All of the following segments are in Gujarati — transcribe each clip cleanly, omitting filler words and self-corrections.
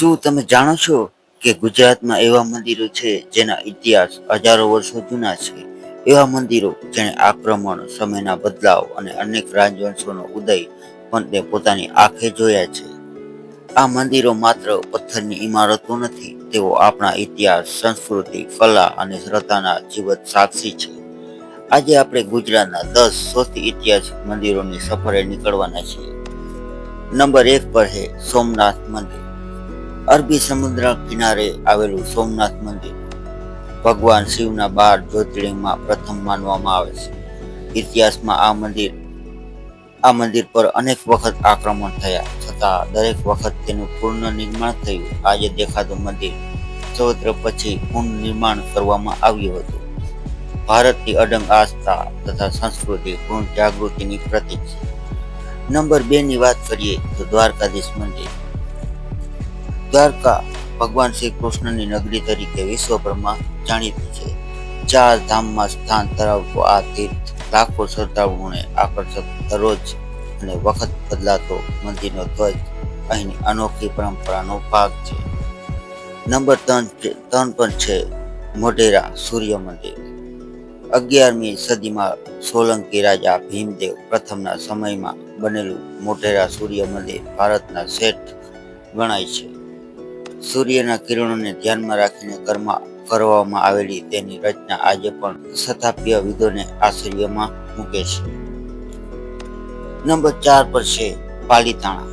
શું તમે જાણો છો કે ગુજરાતમાં એવા મંદિરો છે જેના ઇતિહાસ હજારો વર્ષો જૂના છે? એવા મંદિરો જેણે આક્રમણ, સમયના બદલાવ અને અનેક રાજવંશોનો ઉદય પણ તે પોતાની આંખે જોયા છે. આ મંદિરો માત્ર પથ્થરની ઇમારતો નથી, તેઓ આપણા ઇતિહાસ, સંસ્કૃતિ, કલા અને શ્રદ્ધાના જીવંત સાક્ષી છે. આજે આપણે ગુજરાતના 10 સૌથી ઐતિહાસિક મંદિરોની સફરે નીકળવાના છીએ. નંબર 1 પર છે સોમનાથ મંદિર. અરબી સમુદ્ર કિનારે આવેલું સોમનાથ મંદિર ભગવાન શિવના 12 જ્યોતિર્લિંગમાં પ્રથમ માનવામાં આવે છે. ઇતિહાસમાં આ મંદિર પર અનેક વખત આક્રમણ થયા, છતાં દરેક વખત તેનું પુનર્નિર્માણ થયું. આજે દેખાતું મંદિર ચૌદ્ર પછી પુનર્નિર્માણ કરવામાં આવ્યું હતું. ભારતની અડંગ આસ્થા તથા સંસ્કૃતિ પૂર્ણ જાગૃતિની પ્રતીક છે. નંબર 2 ની વાત કરીએ તો દ્વારકાધીશ મંદિર. દ્વારકા ભગવાન શ્રી કૃષ્ણની નગરી તરીકે વિશ્વભરમાં જાણીતી છે. 4 ધામમાં સ્થાન ધરાવતું આ તીર્થ લાખો શ્રદ્ધાળુઓને આકર્ષક દરરોજ અને વખત બદલાતો મંદિરનો ધ્વજ અહીંની અનોખી પરંપરાનો ભાગ છે. નંબર 3 પર છે મોઢેરા સૂર્ય મંદિર. 11મી સદીમાં સોલંકી રાજા ભીમદેવ પ્રથમના સમયમાં બનેલું મોઢેરા સૂર્ય મંદિર ભારતના શ્રેષ્ઠ ગણાય છે. સૂર્યના કિરણોને ધ્યાનમાં રાખીને કરવામાં આવેલી તેની રચના આજે પણ સ્થાપત્યવિદોને આશ્ચર્યમાં મૂકે છે. નંબર 4 પર છે પાલીતાણા.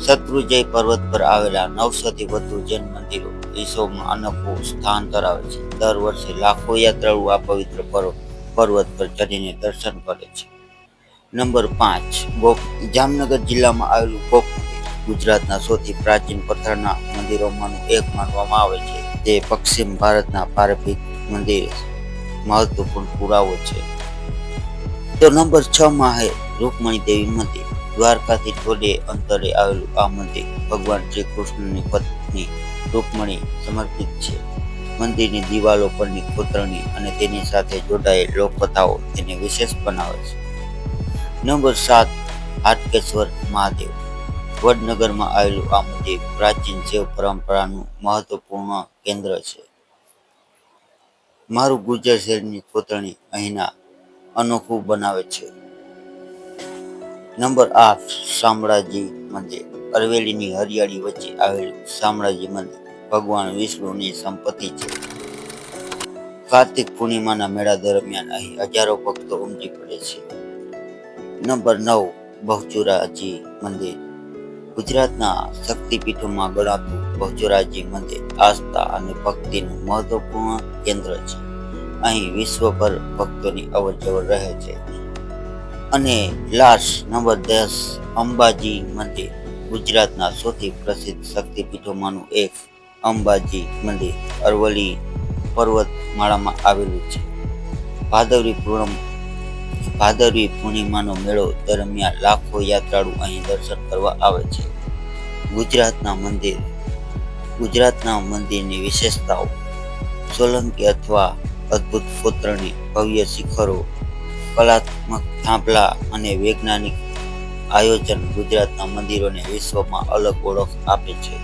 શત્રુંજય પર્વત પર આવેલા 900 થી વધુ જૈન મંદિરો વિશ્વમાં અનોખું સ્થાન ધરાવે છે. દર વર્ષે લાખો યાત્રાળુઓ આ પવિત્ર પર્વત પર ચડીને દર્શન કરે છે. નંબર 5 જામનગર જિલ્લામાં આવેલું ગોપ મંદિર ગુજરાતના સૌથી પ્રાચીન પથ્થરના મંદિરોમાંનું એક માનવામાં આવે છે. તે પશ્ચિમ ભારતના પારંપરિક મંદિર મહત્વપૂર્ણ પુરાવો છે. તો નંબર 6 માં છે રૂકમણી દેવી મંદિર. દ્વારકાથી થોડે અંતરે આવેલું આ મંદિર ભગવાન શ્રી કૃષ્ણની પત્ની રૂકમણી સમર્પિત છે. મંદિરની દિવાલો પરની કોતરણી અને તેની સાથે જોડાયેલ લોકકથાઓ તેને વિશેષ બનાવે છે. નંબર 7 હાટકેશ્વર મહાદેવ. વડનગરમાં આવેલું આ મંદિર પ્રાચીન શૈવ પરંપરાનું મહત્વપૂર્ણ કેન્દ્ર છે. મારું ગુર્જર શૈલીની કોતરણી અહીંના અનોખું બનાવે છે. નંબર 8 શામળાજી મંદિર. અરવલ્લીની હરિયાળી વચ્ચે આવેલું શામળાજી મંદિર ભગવાન વિષ્ણુની સંપત્તિ છે. કાર્તિક પૂર્ણિમાના મેળા દરમિયાન અહીં હજારો ભક્તો ઉમટી પડે છે. નંબર 9 બહુચરાજી મંદિર. ગુજરાતના શક્તિપીઠોમાં ગણાતું બહુચરાજી મંદિર આસ્થા અને ભક્તિનું મહત્વપૂર્ણ કેન્દ્ર છે. અહીં વિશ્વભર ભક્તોની અવરજવર રહે છે. અને લાસ્ટ નંબર 10 અંબાજી મંદિર. ગુજરાતના સૌથી પ્રસિદ્ધ શક્તિપીઠોમાંનું એક અંબાજી મંદિર અરવલ્લી પર્વતમાળામાં આવેલું છે. ભાદરવી પૂર્ણિમાનો મેળો દરમિયાન લાખો યાત્રાળુ અહીં દર્શન કરવા આવે છે. ગુજરાતના મંદિરની વિશેષતાઓ: સોલંકી અથવા અદ્ભુત કોતરણી, ભવ્ય શિખરો, કલાત્મક થાંભલા અને વૈજ્ઞાનિક આયોજન ગુજરાતના મંદિરોને વિશ્વમાં અલગ ઓળખ આપે છે.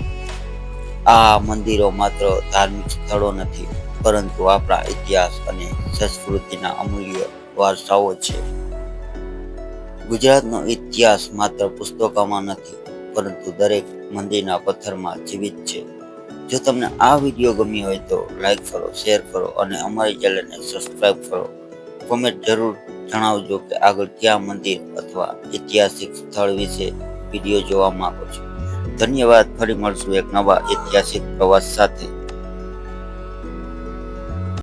આ મંદિરો માત્ર ધાર્મિક સ્થળો નથી, પરંતુ આપણા ઇતિહાસ અને સંસ્કૃતિના અમૂલ્ય વારસાઓ છે. ગુજરાતનો ઇતિહાસ માત્ર પુસ્તકોમાં નથી, પરંતુ દરેક મંદિરના પથ્થરમાં જીવિત છે. જો તમને આ વિડીયો ગમ્યો હોય તો લાઈક કરો, શેર કરો અને અમારી ચેનલને સબસ્ક્રાઈબ કરો. કોમેન્ટ જરૂર જણાવજો કે આગળ કયા મંદિર અથવા ઐતિહાસિક સ્થળ વિશે વિડીયો જોવા માંગો છો. ધન્યવાદ. ફરી મળશું એક નવા ઐતિહાસિક પ્રવાસ સાથે.